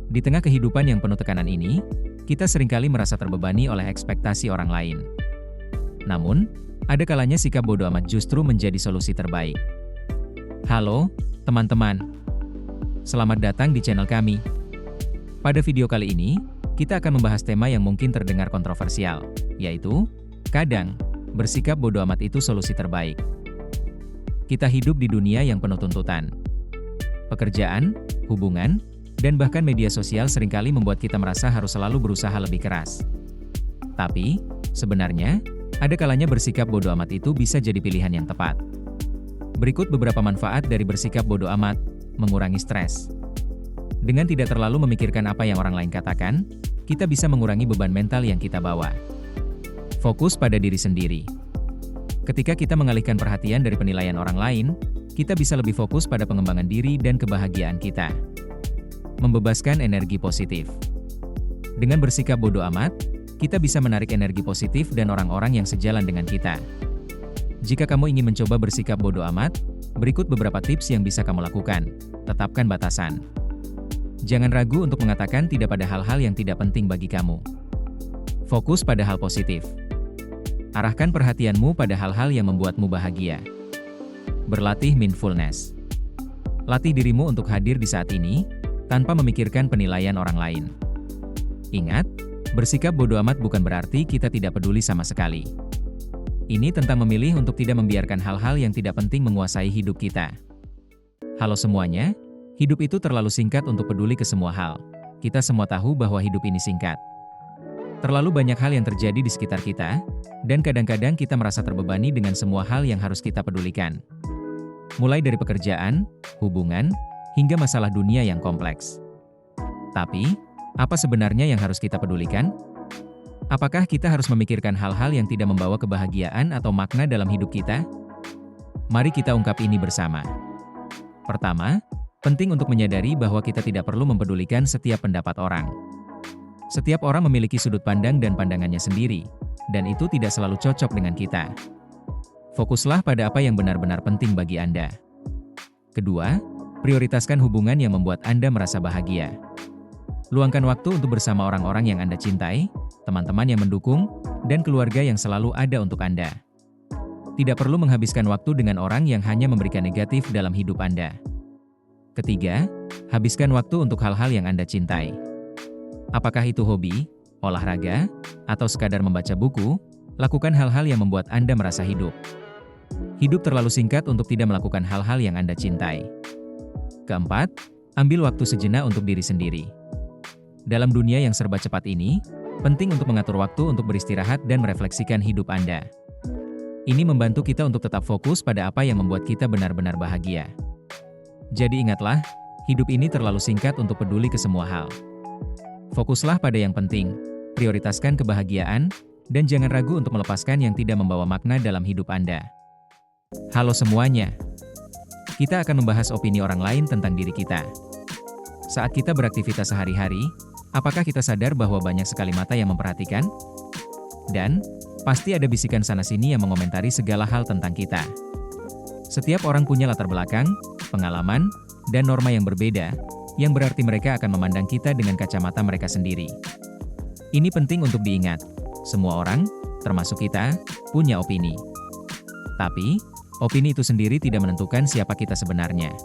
Di tengah kehidupan yang penuh tekanan ini, kita seringkali merasa terbebani oleh ekspektasi orang lain. Namun, ada kalanya sikap bodoh amat justru menjadi solusi terbaik. Halo, teman-teman. Selamat datang di channel kami. Pada video kali ini, kita akan membahas tema yang mungkin terdengar kontroversial, yaitu, kadang, bersikap bodoh amat itu solusi terbaik. Kita hidup di dunia yang penuh tuntutan. Pekerjaan, hubungan, dan bahkan media sosial seringkali membuat kita merasa harus selalu berusaha lebih keras. Tapi, sebenarnya, ada kalanya bersikap bodoh amat itu bisa jadi pilihan yang tepat. Berikut beberapa manfaat dari bersikap bodoh amat: mengurangi stres. Dengan tidak terlalu memikirkan apa yang orang lain katakan, kita bisa mengurangi beban mental yang kita bawa. Fokus pada diri sendiri. Ketika kita mengalihkan perhatian dari penilaian orang lain, kita bisa lebih fokus pada pengembangan diri dan kebahagiaan kita. Membebaskan energi positif. Dengan bersikap bodoh amat, kita bisa menarik energi positif dan orang-orang yang sejalan dengan kita. Jika kamu ingin mencoba bersikap bodoh amat, berikut beberapa tips yang bisa kamu lakukan. Tetapkan batasan. Jangan ragu untuk mengatakan tidak pada hal-hal yang tidak penting bagi kamu. Fokus pada hal positif. Arahkan perhatianmu pada hal-hal yang membuatmu bahagia. Berlatih mindfulness. Latih dirimu untuk hadir di saat ini, tanpa memikirkan penilaian orang lain. Ingat, bersikap bodoh amat bukan berarti kita tidak peduli sama sekali. Ini tentang memilih untuk tidak membiarkan hal-hal yang tidak penting menguasai hidup kita. Halo semuanya, hidup itu terlalu singkat untuk peduli ke semua hal. Kita semua tahu bahwa hidup ini singkat. Terlalu banyak hal yang terjadi di sekitar kita, dan kadang-kadang kita merasa terbebani dengan semua hal yang harus kita pedulikan. Mulai dari pekerjaan, hubungan, hingga masalah dunia yang kompleks. Tapi, apa sebenarnya yang harus kita pedulikan? Apakah kita harus memikirkan hal-hal yang tidak membawa kebahagiaan atau makna dalam hidup kita? Mari kita ungkap ini bersama. Pertama, penting untuk menyadari bahwa kita tidak perlu mempedulikan setiap pendapat orang. Setiap orang memiliki sudut pandang dan pandangannya sendiri, dan itu tidak selalu cocok dengan kita. Fokuslah pada apa yang benar-benar penting bagi Anda. Kedua, prioritaskan hubungan yang membuat Anda merasa bahagia. Luangkan waktu untuk bersama orang-orang yang Anda cintai, teman-teman yang mendukung, dan keluarga yang selalu ada untuk Anda. Tidak perlu menghabiskan waktu dengan orang yang hanya memberikan negatif dalam hidup Anda. Ketiga, habiskan waktu untuk hal-hal yang Anda cintai. Apakah itu hobi, olahraga, atau sekadar membaca buku, lakukan hal-hal yang membuat Anda merasa hidup. Hidup terlalu singkat untuk tidak melakukan hal-hal yang Anda cintai. Keempat, ambil waktu sejenak untuk diri sendiri. Dalam dunia yang serba cepat ini, penting untuk mengatur waktu untuk beristirahat dan merefleksikan hidup Anda. Ini membantu kita untuk tetap fokus pada apa yang membuat kita benar-benar bahagia. Jadi ingatlah, hidup ini terlalu singkat untuk peduli ke semua hal. Fokuslah pada yang penting, prioritaskan kebahagiaan, dan jangan ragu untuk melepaskan yang tidak membawa makna dalam hidup Anda. Halo semuanya. Kita akan membahas opini orang lain tentang diri kita. Saat kita beraktivitas sehari-hari, apakah kita sadar bahwa banyak sekali mata yang memperhatikan? Dan, pasti ada bisikan sana-sini yang mengomentari segala hal tentang kita. Setiap orang punya latar belakang, pengalaman, dan norma yang berbeda, yang berarti mereka akan memandang kita dengan kacamata mereka sendiri. Ini penting untuk diingat, semua orang, termasuk kita, punya opini. Tapi, opini itu sendiri tidak menentukan siapa kita sebenarnya.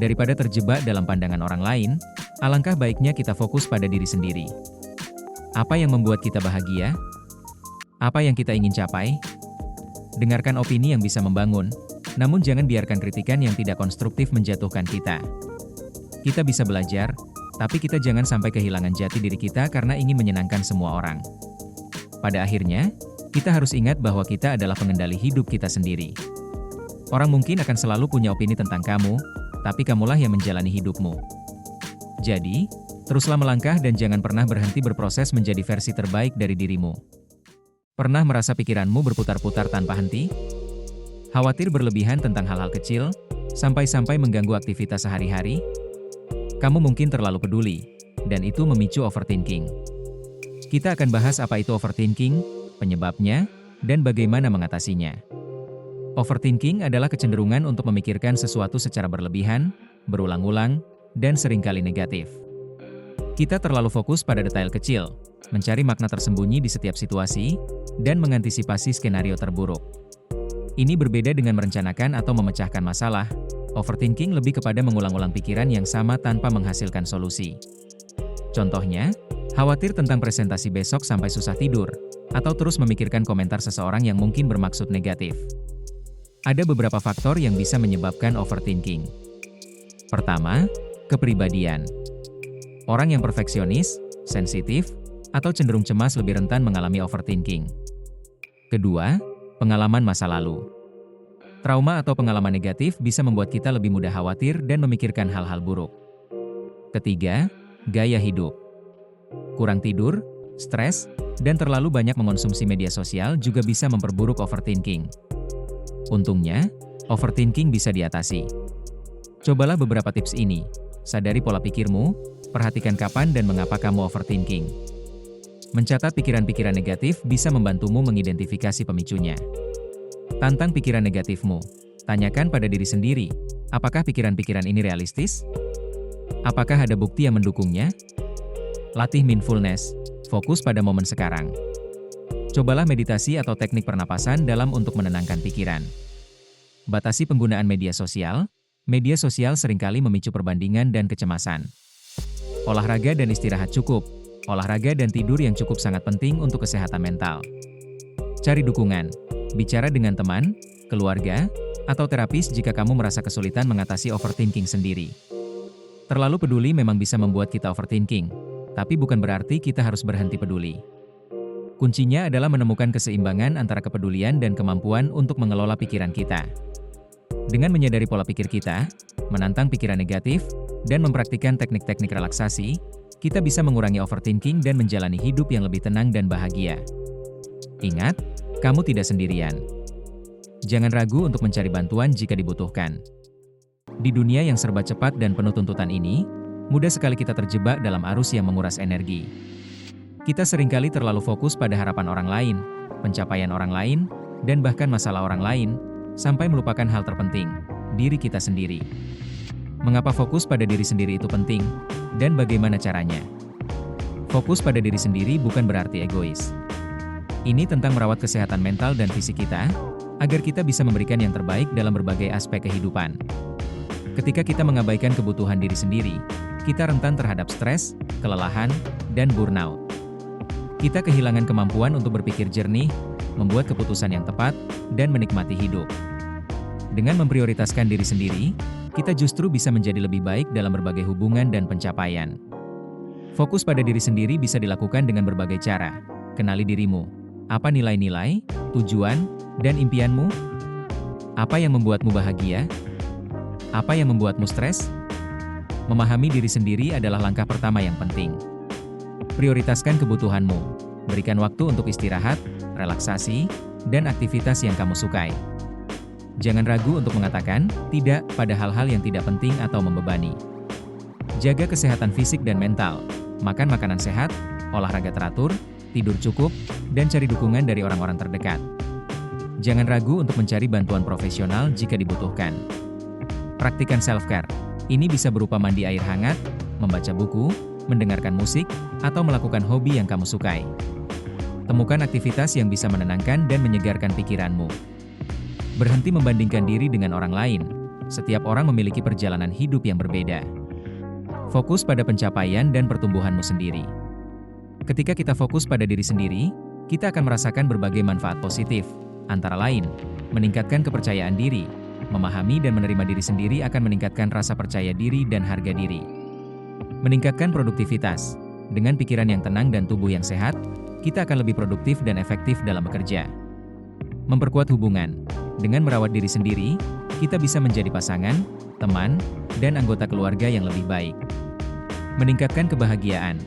Daripada terjebak dalam pandangan orang lain, alangkah baiknya kita fokus pada diri sendiri. Apa yang membuat kita bahagia? Apa yang kita ingin capai? Dengarkan opini yang bisa membangun, namun jangan biarkan kritikan yang tidak konstruktif menjatuhkan kita. Kita bisa belajar, tapi kita jangan sampai kehilangan jati diri kita karena ingin menyenangkan semua orang. Pada akhirnya, kita harus ingat bahwa kita adalah pengendali hidup kita sendiri. Orang mungkin akan selalu punya opini tentang kamu, tapi kamulah yang menjalani hidupmu. Jadi, teruslah melangkah dan jangan pernah berhenti berproses menjadi versi terbaik dari dirimu. Pernah merasa pikiranmu berputar-putar tanpa henti? Khawatir berlebihan tentang hal-hal kecil, sampai-sampai mengganggu aktivitas sehari-hari? Kamu mungkin terlalu peduli, dan itu memicu overthinking. Kita akan bahas apa itu overthinking, penyebabnya, dan bagaimana mengatasinya. Overthinking adalah kecenderungan untuk memikirkan sesuatu secara berlebihan, berulang-ulang, dan seringkali negatif. Kita terlalu fokus pada detail kecil, mencari makna tersembunyi di setiap situasi, dan mengantisipasi skenario terburuk. Ini berbeda dengan merencanakan atau memecahkan masalah. Overthinking lebih kepada mengulang-ulang pikiran yang sama tanpa menghasilkan solusi. Contohnya, khawatir tentang presentasi besok sampai susah tidur, atau terus memikirkan komentar seseorang yang mungkin bermaksud negatif. Ada beberapa faktor yang bisa menyebabkan overthinking. Pertama, kepribadian. Orang yang perfeksionis, sensitif, atau cenderung cemas lebih rentan mengalami overthinking. Kedua, pengalaman masa lalu. Trauma atau pengalaman negatif bisa membuat kita lebih mudah khawatir dan memikirkan hal-hal buruk. Ketiga, gaya hidup. Kurang tidur, stres, dan terlalu banyak mengonsumsi media sosial juga bisa memperburuk overthinking. Untungnya, overthinking bisa diatasi. Cobalah beberapa tips ini. Sadari pola pikirmu, perhatikan kapan dan mengapa kamu overthinking. Mencatat pikiran-pikiran negatif bisa membantumu mengidentifikasi pemicunya. Tantang pikiran negatifmu. Tanyakan pada diri sendiri, apakah pikiran-pikiran ini realistis? Apakah ada bukti yang mendukungnya? Latih mindfulness, fokus pada momen sekarang. Cobalah meditasi atau teknik pernapasan dalam untuk menenangkan pikiran. Batasi penggunaan media sosial. Media sosial seringkali memicu perbandingan dan kecemasan. Olahraga dan istirahat cukup. Olahraga dan tidur yang cukup sangat penting untuk kesehatan mental. Cari dukungan. Bicara dengan teman, keluarga, atau terapis jika kamu merasa kesulitan mengatasi overthinking sendiri. Terlalu peduli memang bisa membuat kita overthinking, tapi bukan berarti kita harus berhenti peduli. Kuncinya adalah menemukan keseimbangan antara kepedulian dan kemampuan untuk mengelola pikiran kita. Dengan menyadari pola pikir kita, menantang pikiran negatif, dan mempraktikkan teknik-teknik relaksasi, kita bisa mengurangi overthinking dan menjalani hidup yang lebih tenang dan bahagia. Ingat, kamu tidak sendirian. Jangan ragu untuk mencari bantuan jika dibutuhkan. Di dunia yang serba cepat dan penuh tuntutan ini, mudah sekali kita terjebak dalam arus yang menguras energi. Kita seringkali terlalu fokus pada harapan orang lain, pencapaian orang lain, dan bahkan masalah orang lain, sampai melupakan hal terpenting, diri kita sendiri. Mengapa fokus pada diri sendiri itu penting, dan bagaimana caranya? Fokus pada diri sendiri bukan berarti egois. Ini tentang merawat kesehatan mental dan fisik kita, agar kita bisa memberikan yang terbaik dalam berbagai aspek kehidupan. Ketika kita mengabaikan kebutuhan diri sendiri, kita rentan terhadap stres, kelelahan, dan burnout. Kita kehilangan kemampuan untuk berpikir jernih, membuat keputusan yang tepat, dan menikmati hidup. Dengan memprioritaskan diri sendiri, kita justru bisa menjadi lebih baik dalam berbagai hubungan dan pencapaian. Fokus pada diri sendiri bisa dilakukan dengan berbagai cara. Kenali dirimu. Apa nilai-nilai, tujuan, dan impianmu? Apa yang membuatmu bahagia? Apa yang membuatmu stres? Memahami diri sendiri adalah langkah pertama yang penting. Prioritaskan kebutuhanmu. Berikan waktu untuk istirahat, relaksasi, dan aktivitas yang kamu sukai. Jangan ragu untuk mengatakan tidak pada hal-hal yang tidak penting atau membebani. Jaga kesehatan fisik dan mental. Makan makanan sehat, olahraga teratur, tidur cukup, dan cari dukungan dari orang-orang terdekat. Jangan ragu untuk mencari bantuan profesional jika dibutuhkan. Praktikan self-care. Ini bisa berupa mandi air hangat, membaca buku, mendengarkan musik, atau melakukan hobi yang kamu sukai. Temukan aktivitas yang bisa menenangkan dan menyegarkan pikiranmu. Berhenti membandingkan diri dengan orang lain. Setiap orang memiliki perjalanan hidup yang berbeda. Fokus pada pencapaian dan pertumbuhanmu sendiri. Ketika kita fokus pada diri sendiri, kita akan merasakan berbagai manfaat positif, antara lain, meningkatkan kepercayaan diri, memahami dan menerima diri sendiri akan meningkatkan rasa percaya diri dan harga diri. Meningkatkan produktivitas. Dengan pikiran yang tenang dan tubuh yang sehat, kita akan lebih produktif dan efektif dalam bekerja. Memperkuat hubungan. Dengan merawat diri sendiri, kita bisa menjadi pasangan, teman, dan anggota keluarga yang lebih baik. Meningkatkan kebahagiaan.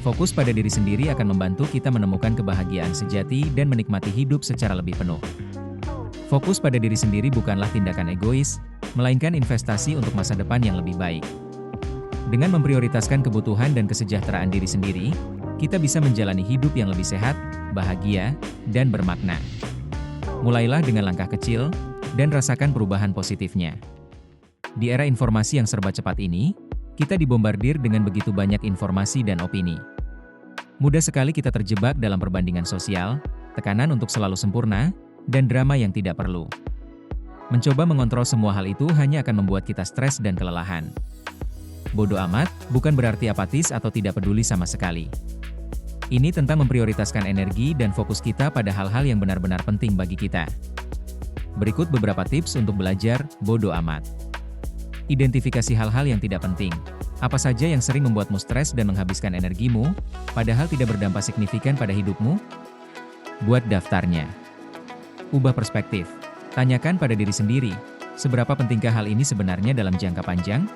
Fokus pada diri sendiri akan membantu kita menemukan kebahagiaan sejati dan menikmati hidup secara lebih penuh. Fokus pada diri sendiri bukanlah tindakan egois, melainkan investasi untuk masa depan yang lebih baik. Dengan memprioritaskan kebutuhan dan kesejahteraan diri sendiri, kita bisa menjalani hidup yang lebih sehat, bahagia, dan bermakna. Mulailah dengan langkah kecil, dan rasakan perubahan positifnya. Di era informasi yang serba cepat ini, Kita dibombardir dengan begitu banyak informasi dan opini. Mudah sekali kita terjebak dalam perbandingan sosial, tekanan untuk selalu sempurna, dan drama yang tidak perlu. Mencoba mengontrol semua hal itu hanya akan membuat kita stres dan kelelahan. Bodoh amat bukan berarti apatis atau tidak peduli sama sekali. Ini tentang memprioritaskan energi dan fokus kita pada hal-hal yang benar-benar penting bagi kita. Berikut beberapa tips untuk belajar bodoh amat. Identifikasi hal-hal yang tidak penting. Apa saja yang sering membuatmu stres dan menghabiskan energimu, padahal tidak berdampak signifikan pada hidupmu? Buat daftarnya. Ubah perspektif. Tanyakan pada diri sendiri, seberapa pentingkah hal ini sebenarnya dalam jangka panjang?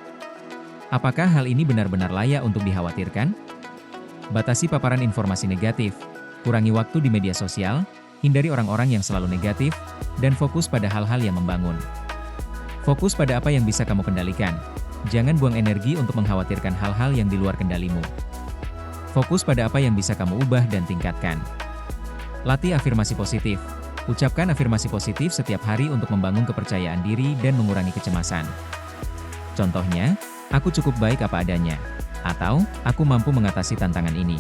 Apakah hal ini benar-benar layak untuk dikhawatirkan? Batasi paparan informasi negatif. Kurangi waktu di media sosial, hindari orang-orang yang selalu negatif, dan fokus pada hal-hal yang membangun. Fokus pada apa yang bisa kamu kendalikan. Jangan buang energi untuk mengkhawatirkan hal-hal yang di luar kendalimu. Fokus pada apa yang bisa kamu ubah dan tingkatkan. Latih afirmasi positif. Ucapkan afirmasi positif setiap hari untuk membangun kepercayaan diri dan mengurangi kecemasan. Contohnya, aku cukup baik apa adanya, atau aku mampu mengatasi tantangan ini.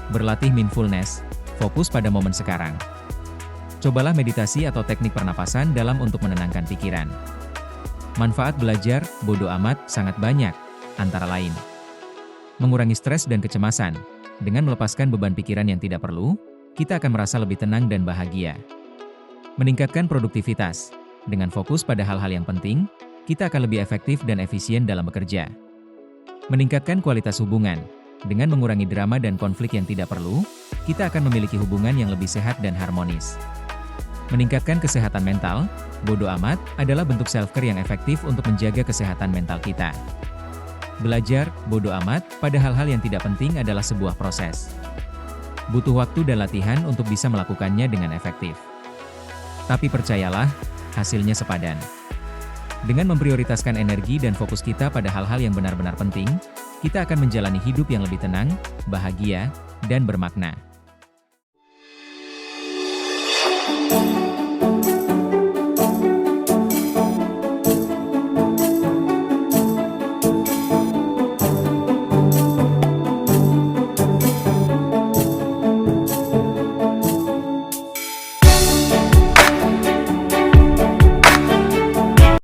Berlatih mindfulness, fokus pada momen sekarang. Cobalah meditasi atau teknik pernapasan dalam untuk menenangkan pikiran. Manfaat belajar bodoh amat sangat banyak, antara lain mengurangi stres dan kecemasan. Dengan melepaskan beban pikiran yang tidak perlu, kita akan merasa lebih tenang dan bahagia. Meningkatkan produktivitas. Dengan fokus pada hal-hal yang penting, kita akan lebih efektif dan efisien dalam bekerja. Meningkatkan kualitas hubungan. Dengan mengurangi drama dan konflik yang tidak perlu, kita akan memiliki hubungan yang lebih sehat dan harmonis. Meningkatkan kesehatan mental, bodoh amat adalah bentuk self-care yang efektif untuk menjaga kesehatan mental kita. Belajar bodoh amat pada hal-hal yang tidak penting adalah sebuah proses. Butuh waktu dan latihan untuk bisa melakukannya dengan efektif. Tapi percayalah, hasilnya sepadan. Dengan memprioritaskan energi dan fokus kita pada hal-hal yang benar-benar penting, kita akan menjalani hidup yang lebih tenang, bahagia, dan bermakna.